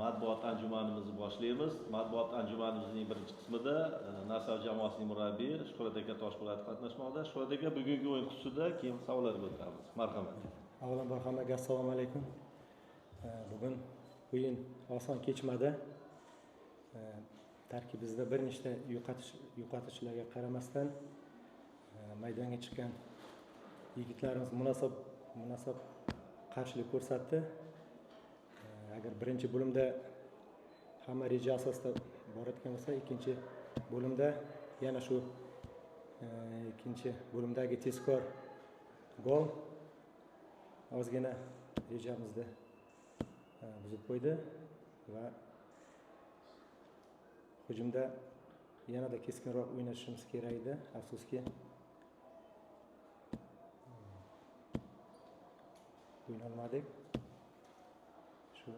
matbuot anjumanimizni boshlaymiz. Matbuot anjumanimizning birinchi qismida Nasaf jamoasining murabbiyi Shuhrat aka Toshpo'latov qatnashmoqda. Shuhrat aka, bugungi o'yin xususida keyin savollarga o'tamiz. Marhamat. Avvalambor hammaga assalomu alaykum. Bugun o'yin oson kechmadi. Tarkibimizda bir nechta yo'qotishlarga qaramasdan maydonga chiqqan yigitlarimiz munosib qarshilik ko'rsatdi. Agar birinchi bo'limda hamma reja asosida borayotgan bo'lsa, ikkinchi bo'limda yana shu ikkinchi bo'limdagi tezkor gol ozgina rejamizni buzib qo'ydi va hujumda yanada keskinroq o'ynashimiz kerak edi. Afsuski o'yna olmadik. Shu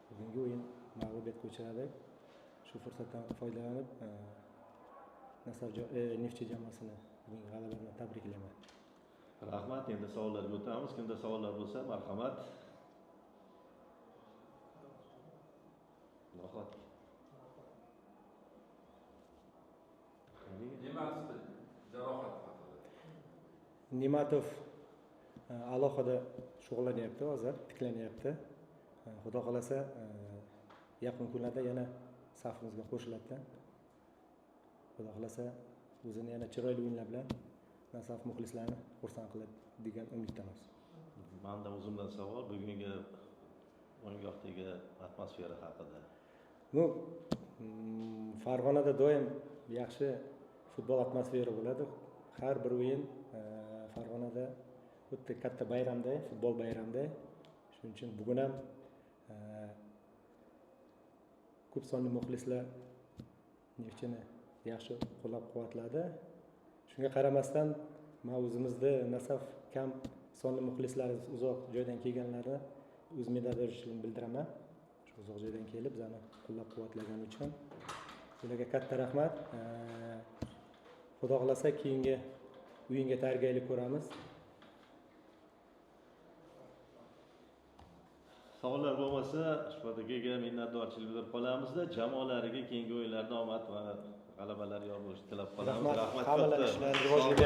bugungi o'yin mag'lubiyatga uchradik. Shu fursatdan foydalanib Neftchi jamoasini bugungi g'alaba bilan tabriklayman. Rahmat. Endi savollarga o'tamiz. Kimda savollar bo'lsa, marhamat. Nahot. Nematov alohida shug'ullanyapti, hozir tiklanyapti. Xudo xolasa yaqin kunlarda yana safimizga qo'shiladi. Xudo xolasa o'zini yana chiroyli o'yinlar bilan Nasaf muxlislarini xursand qiladi degan umiddamiz. Menda o'zimdan savol bugungi o'yingohdagi atmosfera haqida. Bu Farg'onada doim yaxshi futbol atmosfera bo'ladi. Har bir o'yin Farg'onada o'ta katta bayramda, futbol bayramda. Shuning uchun bugun ham ko'p sonli muxlislar Neftchini yaxshi qo'llab-quvvatladi. Shunga qaramasdan, men o'zimizda Nasaf kam sonli muxlislari uzoq joydan kelganlarni o'z minnatdorchiligimni bildiraman. Shu uzoq joydan kelib, bizani qo'llab-quvvatlagani uchun ularga katta rahmat. Xudo xolasa keyingi o'yinga tayyorgarlik ko'ramiz. Savollar bo'lmasa, Shuhrat akaga minnatdorchilik bildirib qolamizda, jamoalariga keyingi o'yinlarda omad va g'alabalar yor bo'lishini tilab qolamiz. Rahmat. Hammalar ishlarini rivojlantirsin.